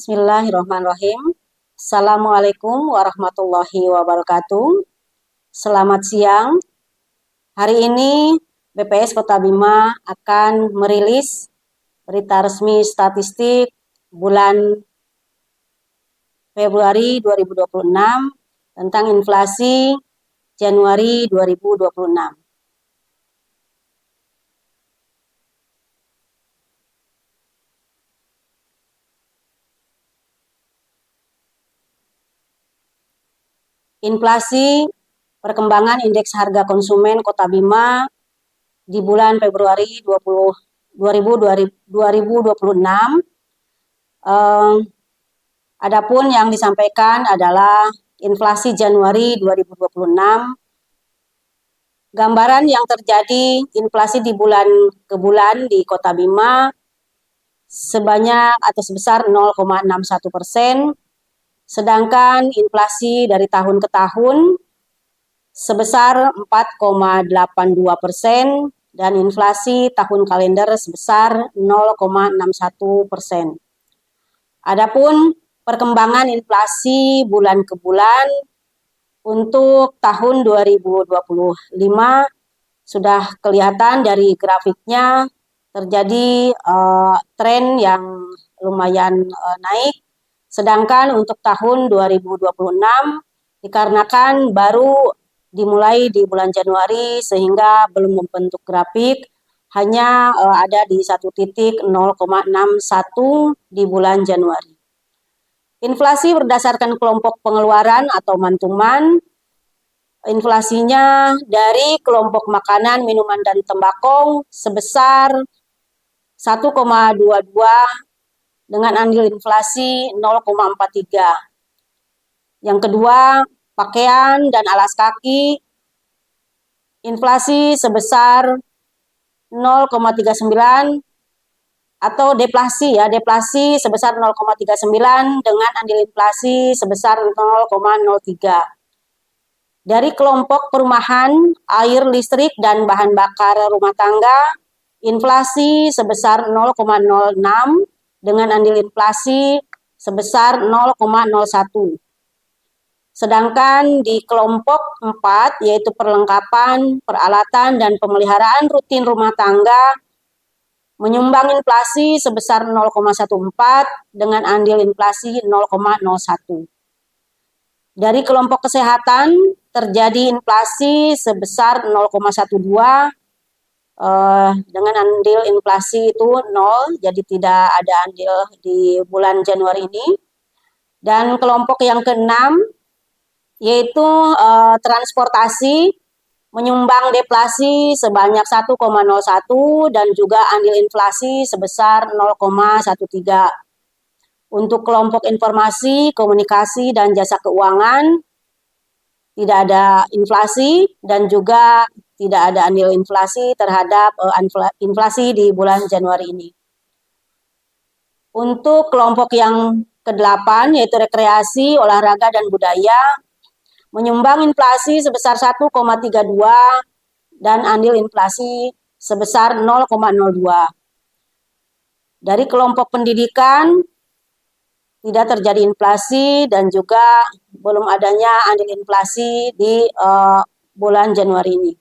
Bismillahirrahmanirrahim. Assalamualaikum warahmatullahi wabarakatuh. Selamat siang. Hari ini BPS Kota Bima akan merilis berita resmi statistik bulan Februari 2026 tentang inflasi Januari 2026. Inflasi perkembangan indeks harga konsumen Kota Bima di bulan Februari 2026. Adapun yang disampaikan adalah inflasi Januari 2026. Gambaran yang terjadi inflasi di bulan ke bulan di Kota Bima sebanyak atau sebesar 0,61%. Sedangkan inflasi dari tahun ke tahun sebesar 4,82% dan inflasi tahun kalender sebesar 0,61%. Adapun perkembangan inflasi bulan ke bulan untuk tahun 2025 sudah kelihatan dari grafiknya terjadi tren yang lumayan naik. Sedangkan untuk tahun 2026 dikarenakan baru dimulai di bulan Januari sehingga belum membentuk grafik, hanya ada di satu titik 0,61 di bulan Januari. Inflasi berdasarkan kelompok pengeluaran atau mantuman, inflasinya dari kelompok makanan, minuman, dan tembakau sebesar 1,22 dengan andil inflasi 0,43. Yang kedua, pakaian dan alas kaki, inflasi sebesar 0,39 atau deflasi deflasi sebesar 0,39 dengan andil inflasi sebesar 0,03. Dari kelompok perumahan, air, listrik, dan bahan bakar rumah tangga, inflasi sebesar 0,06 dengan andil inflasi sebesar 0,01. Sedangkan di kelompok 4 yaitu perlengkapan, peralatan, dan pemeliharaan rutin rumah tangga menyumbang inflasi sebesar 0,14 dengan andil inflasi 0,01. Dari kelompok kesehatan terjadi inflasi sebesar 0,12 dengan andil inflasi itu 0, jadi tidak ada andil di bulan Januari ini. Dan kelompok yang keenam yaitu transportasi menyumbang deflasi sebanyak 1,01 dan juga andil inflasi sebesar 0,13. Untuk kelompok informasi, komunikasi, dan jasa keuangan tidak ada inflasi dan juga tidak ada andil inflasi terhadap inflasi di bulan Januari ini. Untuk kelompok yang ke-8 yaitu rekreasi, olahraga, dan budaya menyumbang inflasi sebesar 1,32 dan andil inflasi sebesar 0,02. Dari kelompok pendidikan tidak terjadi inflasi dan juga belum adanya andil inflasi di bulan Januari ini.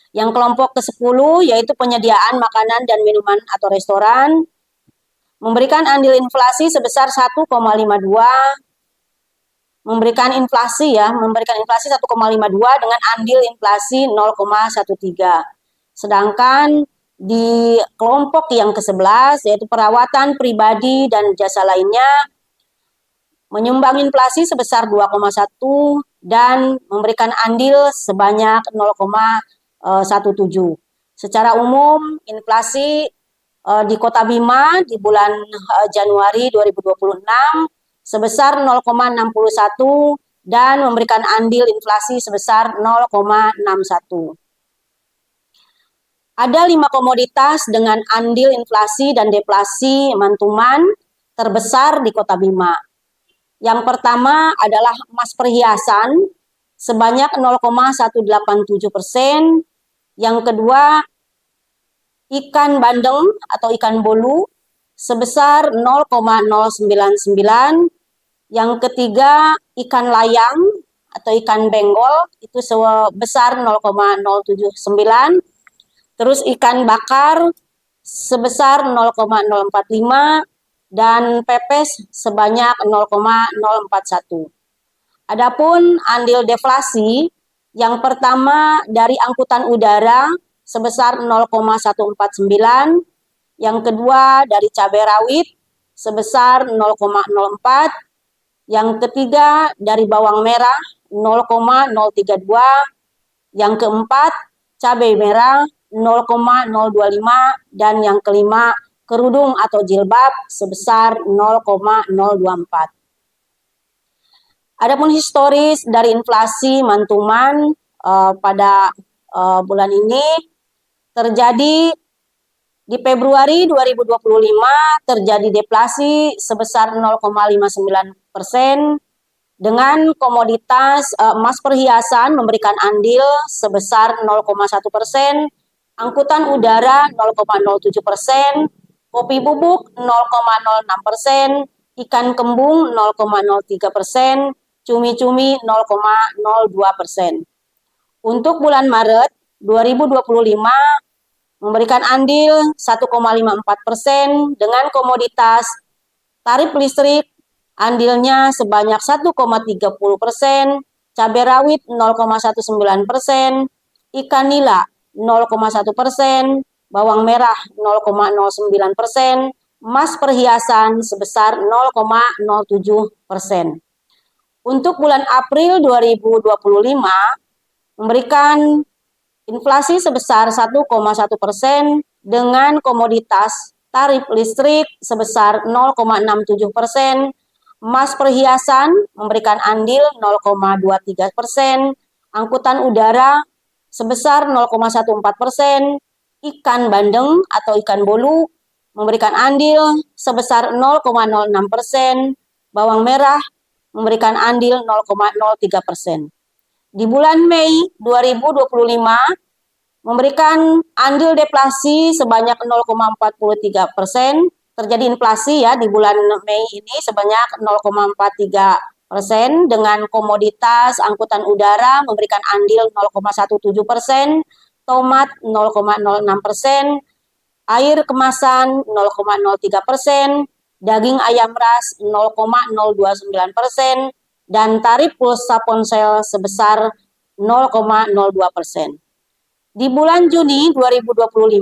Yang kelompok ke-10 yaitu penyediaan makanan dan minuman atau restoran memberikan andil inflasi sebesar 1,52, memberikan inflasi 1,52 dengan andil inflasi 0,13. Sedangkan di kelompok yang ke-11 yaitu perawatan pribadi dan jasa lainnya menyumbang inflasi sebesar 2,1 dan memberikan andil sebanyak 0,17. Secara umum inflasi di Kota Bima di bulan Januari 2026 sebesar 0,61 dan memberikan andil inflasi sebesar 0,61. Ada 5 komoditas dengan andil inflasi dan deflasi mantuman terbesar di Kota Bima. Yang pertama adalah emas perhiasan sebanyak 0,187%. Yang kedua ikan bandeng atau ikan bolu sebesar 0,099. Yang ketiga, ikan layang atau ikan benggol itu sebesar 0,079. Terus ikan bakar sebesar 0,045 dan pepes sebanyak 0,041. Adapun andil deflasi yang pertama dari angkutan udara sebesar 0,149, yang kedua dari cabai rawit sebesar 0,04, yang ketiga dari bawang merah 0,032, yang keempat cabai merah 0,025, dan yang kelima kerudung atau jilbab sebesar 0,024. Adapun historis dari inflasi mantuman pada bulan ini terjadi di Februari 2025 terjadi deflasi sebesar 0,59% dengan komoditas emas perhiasan memberikan andil sebesar 0,1%, angkutan udara 0,07%, kopi bubuk 0,06%, ikan kembung 0,03%, cumi-cumi 0,02%. Untuk bulan Maret 2025 memberikan andil 1,54% dengan komoditas tarif listrik andilnya sebanyak 1,30%, cabai rawit 0,19%, ikan nila 0,1%, bawang merah 0,09%, emas perhiasan sebesar 0,07%. Untuk bulan April 2025 memberikan inflasi sebesar 1,1% dengan komoditas tarif listrik sebesar 0,67%, emas perhiasan memberikan andil 0,23%, angkutan udara sebesar 0,14%, ikan bandeng atau ikan bolu memberikan andil sebesar 0,06%, bawang merah memberikan andil 0,03%. Di bulan Mei 2025 memberikan andil deflasi sebanyak 0,43%. Terjadi inflasi ya di bulan Mei ini sebanyak 0,43% dengan komoditas angkutan udara memberikan andil 0,17%, tomat 0,06%, air kemasan 0,03%, daging ayam ras 0,029%, dan tarif pulsa ponsel sebesar 0,02%. Di bulan Juni 2025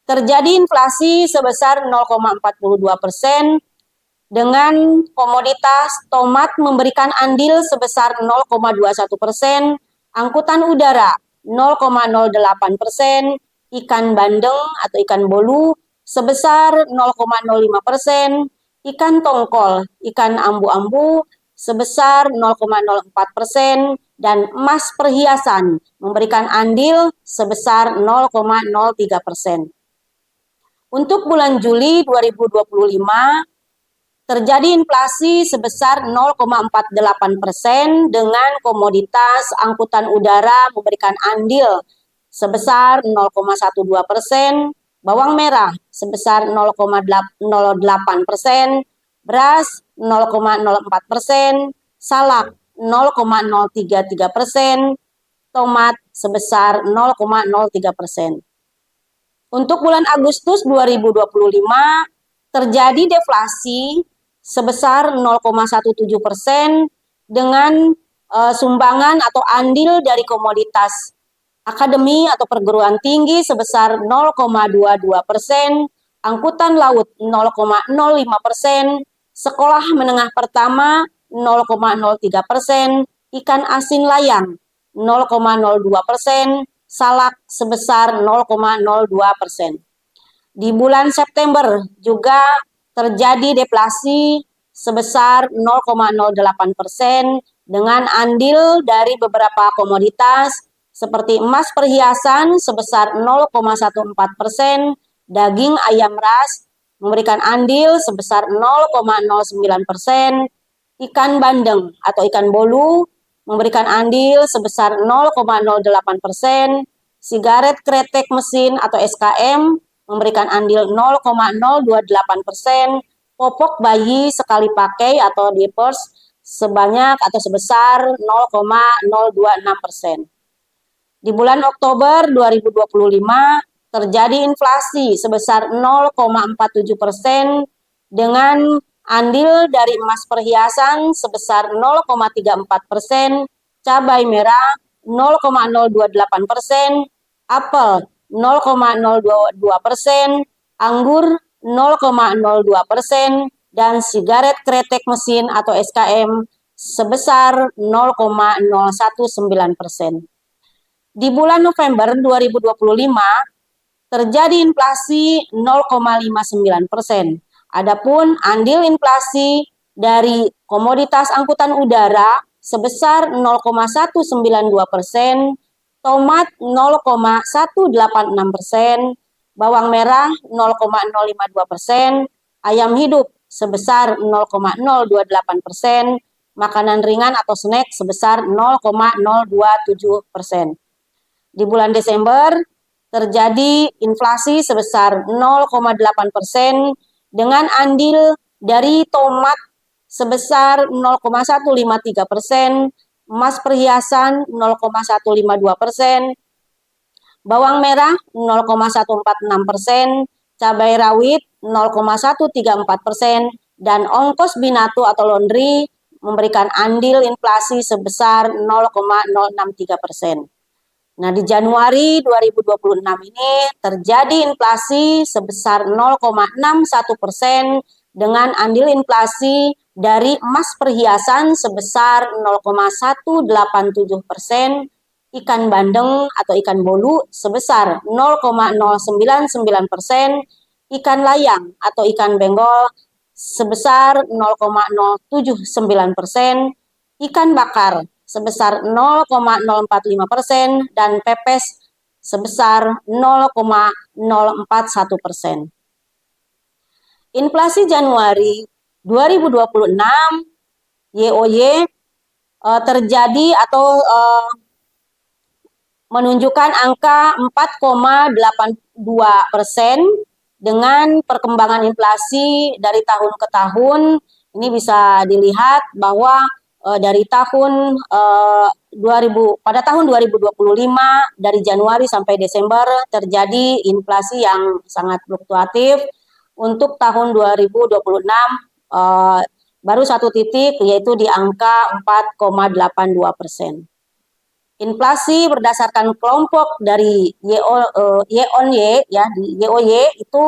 terjadi inflasi sebesar 0,42% dengan komoditas tomat memberikan andil sebesar 0,21%, angkutan udara 0,08%, ikan bandeng atau ikan bolu sebesar 0,05%, ikan tongkol, ikan ambu-ambu sebesar 0,04%, dan emas perhiasan memberikan andil sebesar 0,03%. Untuk bulan Juli 2025 terjadi inflasi sebesar 0,48% dengan komoditas angkutan udara memberikan andil sebesar 0,12%, bawang merah sebesar 0,08%, beras 0,04%, salak 0,033%, tomat sebesar 0,03%. Untuk bulan Agustus 2025 terjadi deflasi sebesar 0,17% dengan sumbangan atau andil dari komoditas akademi atau perguruan tinggi sebesar 0,22%, angkutan laut 0,05%, sekolah menengah pertama 0,03%, ikan asin layang 0,02%, salak sebesar 0,02%. Di bulan September juga terjadi deflasi sebesar 0,08% dengan andil dari beberapa komoditas seperti emas perhiasan sebesar 0,14%, daging ayam ras memberikan andil sebesar 0,09%, ikan bandeng atau ikan bolu memberikan andil sebesar 0,08%, sigaret kretek mesin atau SKM memberikan andil 0,028%, popok bayi sekali pakai atau diapers sebanyak atau sebesar 0,026%. Di bulan Oktober 2025 terjadi inflasi sebesar 0,47% dengan andil dari emas perhiasan sebesar 0,34%, cabai merah 0,028%, apel 0,022%, anggur 0,02%, dan sigaret kretek mesin atau SKM sebesar 0,019%. Di bulan November 2025 terjadi inflasi 0,59%. Adapun andil inflasi dari komoditas angkutan udara sebesar 0,192%, tomat 0,186%, bawang merah 0,052%, ayam hidup sebesar 0,028%, makanan ringan atau snack sebesar 0,027%. Di bulan Desember terjadi inflasi sebesar 0,8% dengan andil dari tomat sebesar 0,153%, emas perhiasan 0,152%, bawang merah 0,146%, cabai rawit 0,134%, dan ongkos binatu atau laundry memberikan andil inflasi sebesar 0,063%. Nah, di Januari 2026 ini terjadi inflasi sebesar 0,61% dengan andil inflasi dari emas perhiasan sebesar 0,187%, ikan bandeng atau ikan bolu sebesar 0,099%, ikan layang atau ikan benggol sebesar 0,079%, ikan bakar sebesar 0,045% dan pepes sebesar 0,041%. Inflasi Januari 2026 YoY terjadi atau menunjukkan angka 4,82% dengan perkembangan inflasi dari tahun ke tahun. Ini bisa dilihat bahwa dari tahun pada tahun 2025 dari Januari sampai Desember terjadi inflasi yang sangat fluktuatif. Untuk tahun 2026 baru satu titik, yaitu di angka 4,82%. Inflasi berdasarkan kelompok dari Y-on-Y ya, di YoY itu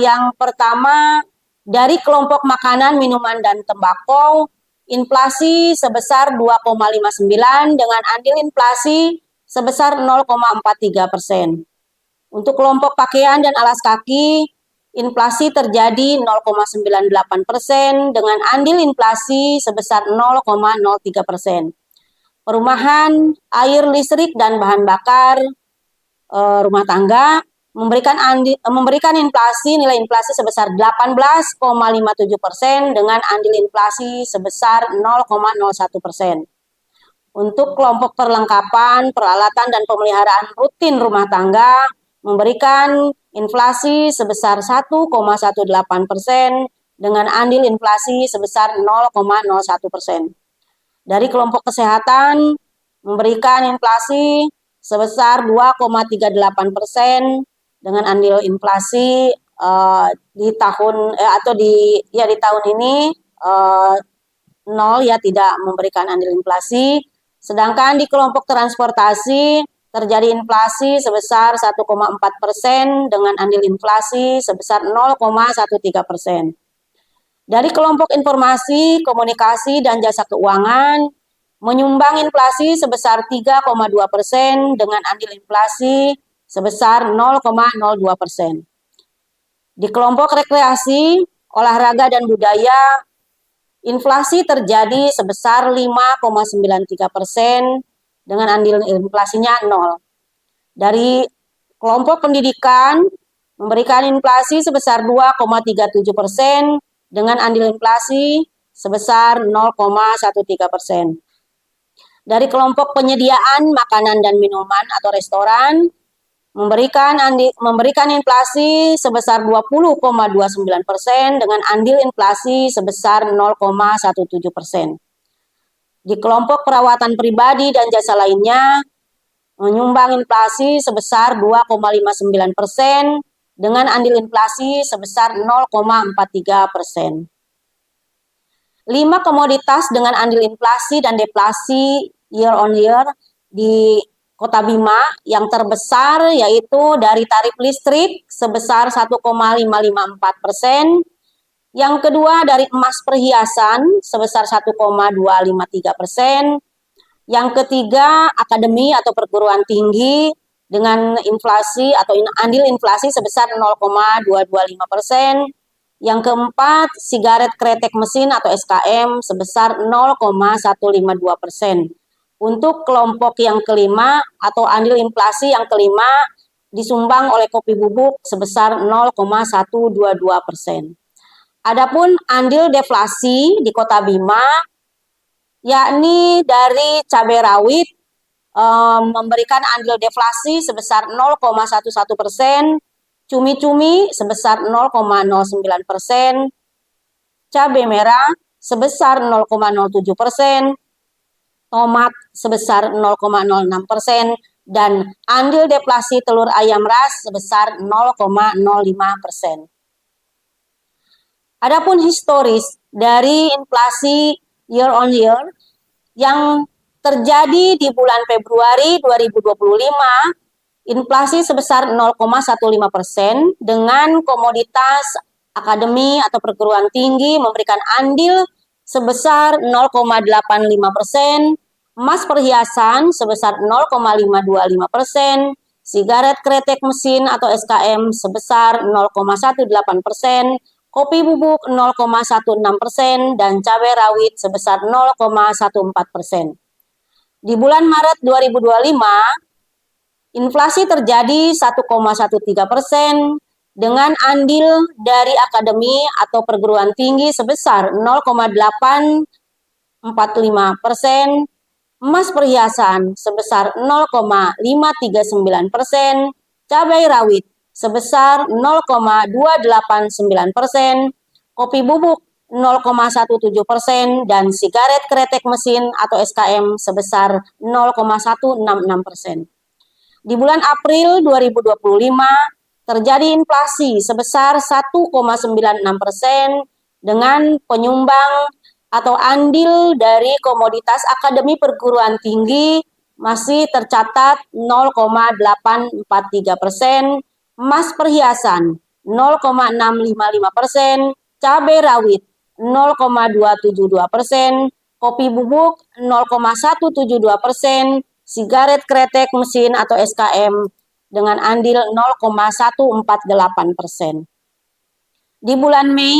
yang pertama dari kelompok makanan, minuman, dan tembakau, inflasi sebesar 2,59 dengan andil inflasi sebesar 0,43%. Untuk kelompok pakaian dan alas kaki, inflasi terjadi 0,98% dengan andil inflasi sebesar 0,03%. Perumahan, air, listrik, dan bahan bakar rumah tangga memberikan nilai inflasi sebesar 18,57% dengan andil inflasi sebesar 0,01%. Untuk kelompok perlengkapan, peralatan, dan pemeliharaan rutin rumah tangga memberikan inflasi sebesar 1,18% dengan andil inflasi sebesar 0,01%. Dari kelompok kesehatan memberikan inflasi sebesar 2,38% dengan andil inflasi di tahun ini 0 ya, tidak memberikan andil inflasi. Sedangkan di kelompok transportasi terjadi inflasi sebesar 1,4% dengan andil inflasi sebesar 0,13%. Dari kelompok informasi, komunikasi, dan jasa keuangan menyumbang inflasi sebesar 3,2% dengan andil inflasi sebesar 0,02%. Di kelompok rekreasi, olahraga, dan budaya, inflasi terjadi sebesar 5,93% dengan andil inflasinya 0. Dari kelompok pendidikan memberikan inflasi sebesar 2,37% dengan andil inflasi sebesar 0,13%. Dari kelompok penyediaan makanan dan minuman atau restoran memberikan inflasi sebesar 20,29% dengan andil inflasi sebesar 0,17%. Di kelompok perawatan pribadi dan jasa lainnya menyumbang inflasi sebesar 2,59% dengan andil inflasi sebesar 0,43%. 5 komoditas dengan andil inflasi dan deflasi year on year di Kota Bima yang terbesar yaitu dari tarif listrik sebesar 1,554%, yang kedua dari emas perhiasan sebesar 1,253%, yang ketiga akademi atau perguruan tinggi dengan inflasi atau andil inflasi sebesar 0,225%, yang keempat sigaret kretek mesin atau SKM sebesar 0,152%. Untuk kelompok yang kelima atau andil inflasi yang kelima disumbang oleh kopi bubuk sebesar 0,122%. Adapun andil deflasi di Kota Bima yakni dari cabai rawit memberikan andil deflasi sebesar 0,11%, cumi-cumi sebesar 0,09%, cabai merah sebesar 0,07%, tomat sebesar 0,06%, dan andil deflasi telur ayam ras sebesar 0,05%. Adapun historis dari inflasi year on year yang terjadi di bulan Februari 2025, inflasi sebesar 0,15% dengan komoditas akademi atau perguruan tinggi memberikan andil sebesar 0,85%, emas perhiasan sebesar 0,525%, sigaret kretek mesin atau SKM sebesar 0,18%, kopi bubuk 0,16%, dan cabai rawit sebesar 0,14%. Di bulan Maret 2025, inflasi terjadi 1,13% dengan andil dari akademi atau perguruan tinggi sebesar 0,845%, emas perhiasan sebesar 0,539%, cabai rawit sebesar 0,289%, kopi bubuk 0,17%, dan sigaret kretek mesin atau SKM sebesar 0,166%. Di bulan April 2025 terjadi inflasi sebesar 1,96% dengan penyumbang atau andil dari komoditas akademi perguruan tinggi masih tercatat 0,843%, emas perhiasan 0,655%, cabai rawit 0,272%, kopi bubuk 0,172%, sigaret kretek mesin atau SKM dengan andil 0,148%. Di bulan Mei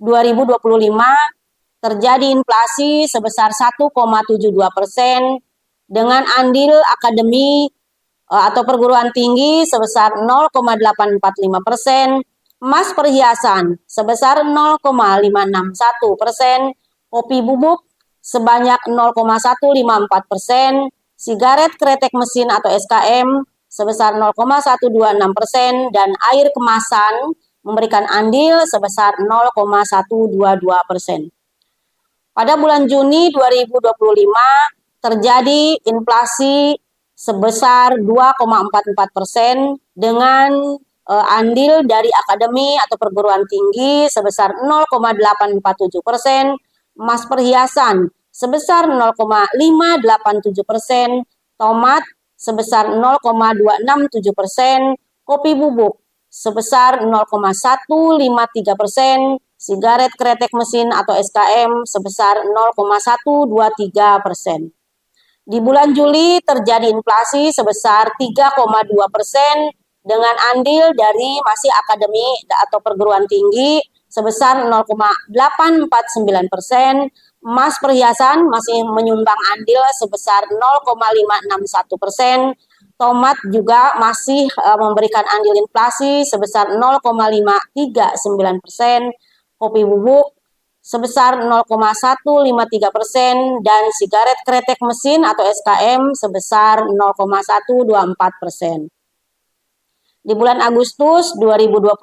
2025 terjadi inflasi sebesar 1,72% dengan andil akademi atau perguruan tinggi sebesar 0,845%, emas perhiasan sebesar 0,561%, kopi bubuk sebanyak 0,154%, sigaret kretek mesin atau SKM sebesar 0,126%, dan air kemasan memberikan andil sebesar 0,122%. Pada bulan Juni 2025 terjadi inflasi sebesar 2,44% dengan andil dari akademi atau perguruan tinggi sebesar 0,847%, emas perhiasan sebesar 0,587%, tomat sebesar 0,267%, kopi bubuk sebesar 0,153%, sigaret kretek mesin atau SKM sebesar 0,123%. Di bulan Juli terjadi inflasi sebesar 3,2% dengan andil dari masih akademi atau perguruan tinggi sebesar 0,849%, emas perhiasan masih menyumbang andil sebesar 0,561%, tomat juga masih memberikan andil inflasi sebesar 0,539%, kopi bubuk sebesar 0,153%, dan sigaret kretek mesin atau SKM sebesar 0,124%. Di bulan Agustus 2025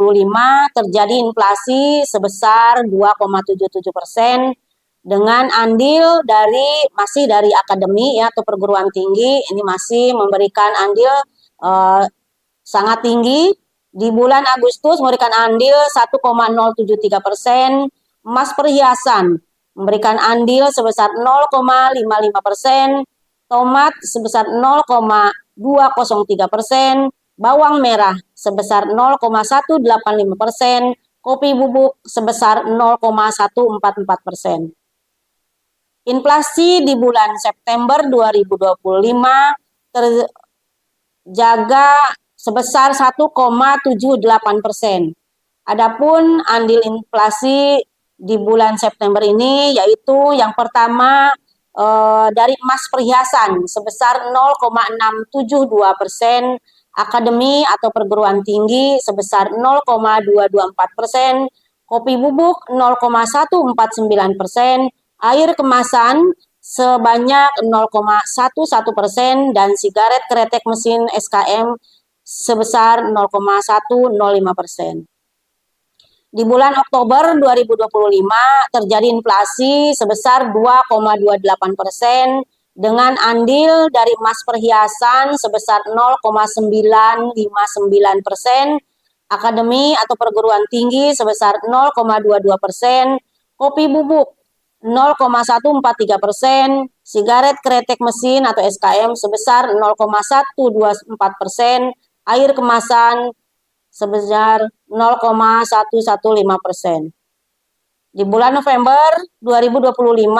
terjadi inflasi sebesar 2,77% dengan andil masih dari akademi ya atau perguruan tinggi ini masih memberikan andil sangat tinggi. Di bulan Agustus memberikan andil 1,073%, emas perhiasan memberikan andil sebesar 0,55%, tomat sebesar 0,203%, bawang merah sebesar 0,185%, kopi bubuk sebesar 0,144%. Inflasi di bulan September 2025 terjaga sebesar 1,78%. Adapun andil inflasi di bulan September ini yaitu yang pertama dari emas perhiasan sebesar 0,672%, akademi atau perguruan tinggi sebesar 0,224%, kopi bubuk 0,149%, air kemasan sebanyak 0,11% dan sigaret kretek mesin SKM sebesar 0,105%. Di bulan Oktober 2025 terjadi inflasi sebesar 2,28% dengan andil dari emas perhiasan sebesar 0,959%, akademi atau perguruan tinggi sebesar 0,22%, kopi bubuk 0,143%, sigaret kretek mesin atau SKM sebesar 0,124%, air kemasan sebesar 0,115%. Di bulan November 2025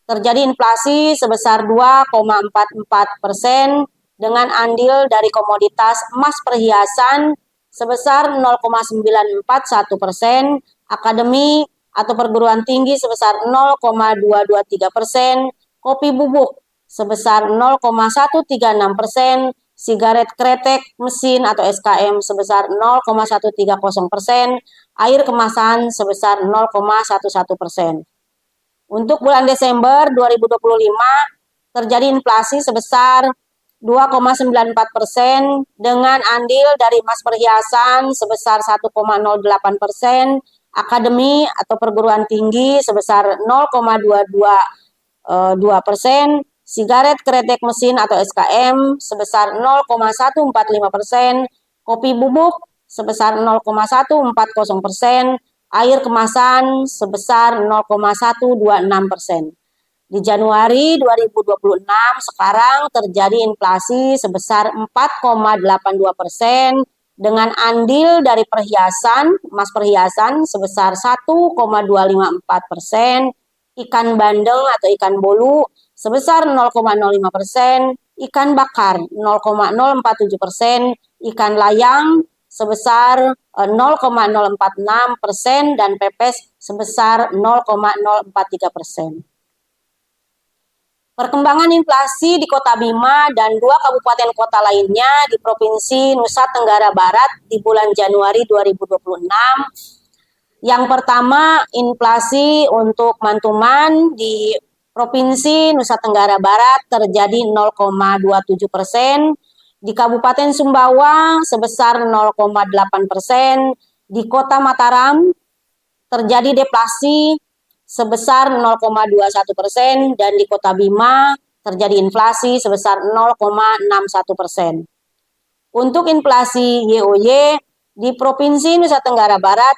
terjadi inflasi sebesar 2,44% dengan andil dari komoditas emas perhiasan sebesar 0,941%, akademi atau perguruan tinggi sebesar 0,223%, kopi bubuk sebesar 0,136%, sigaret kretek mesin atau SKM sebesar 0,130%, air kemasan sebesar 0,11%. Untuk bulan Desember 2025 terjadi inflasi sebesar 2,94% dengan andil dari emas perhiasan sebesar 1,08%, akademi atau perguruan tinggi sebesar 0,222%, sigaret kretek mesin atau SKM sebesar 0,145%, kopi bubuk sebesar 0,140%, air kemasan sebesar 0,126%. Di Januari 2026 sekarang terjadi inflasi sebesar 4,82% dengan andil dari emas perhiasan sebesar 1,254%, ikan bandeng atau ikan bolu sebesar 0,05%, ikan bakar 0,047%, ikan layang sebesar 0,046% dan pepes sebesar 0,043%. Perkembangan inflasi di Kota Bima dan 2 kabupaten kota lainnya di Provinsi Nusa Tenggara Barat di bulan Januari 2026. Yang pertama, inflasi untuk Mantuman di Provinsi Nusa Tenggara Barat terjadi 0,27%, di Kabupaten Sumbawa sebesar 0,8%, di Kota Mataram terjadi deflasi sebesar 0,21% dan di Kota Bima terjadi inflasi sebesar 0,61%. Untuk inflasi YoY di Provinsi Nusa Tenggara Barat,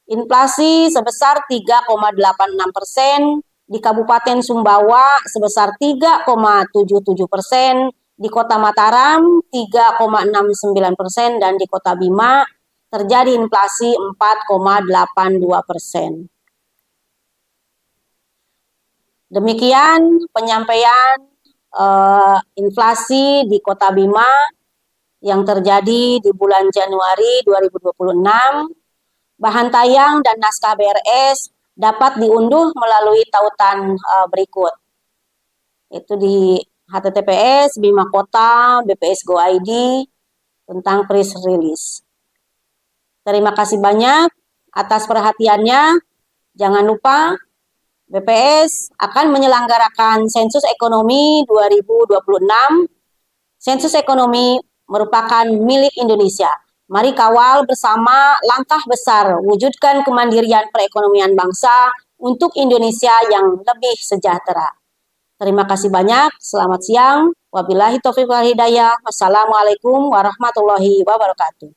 inflasi sebesar 3,86%, di Kabupaten Sumbawa sebesar 3,77%, di Kota Mataram 3,69% dan di Kota Bima terjadi inflasi 4,82%. Demikian penyampaian inflasi di Kota Bima yang terjadi di bulan Januari 2026. Bahan tayang dan naskah BRS dapat diunduh melalui tautan berikut. Itu di https Bima Kota BPS Go ID tentang press release. Terima kasih banyak atas perhatiannya. Jangan lupa BPS akan menyelenggarakan sensus ekonomi 2026. Sensus ekonomi merupakan milik Indonesia. Mari kawal bersama langkah besar wujudkan kemandirian perekonomian bangsa untuk Indonesia yang lebih sejahtera. Terima kasih banyak. Selamat siang. Wabillahi taufiq wal hidayah. Wassalamualaikum warahmatullahi wabarakatuh.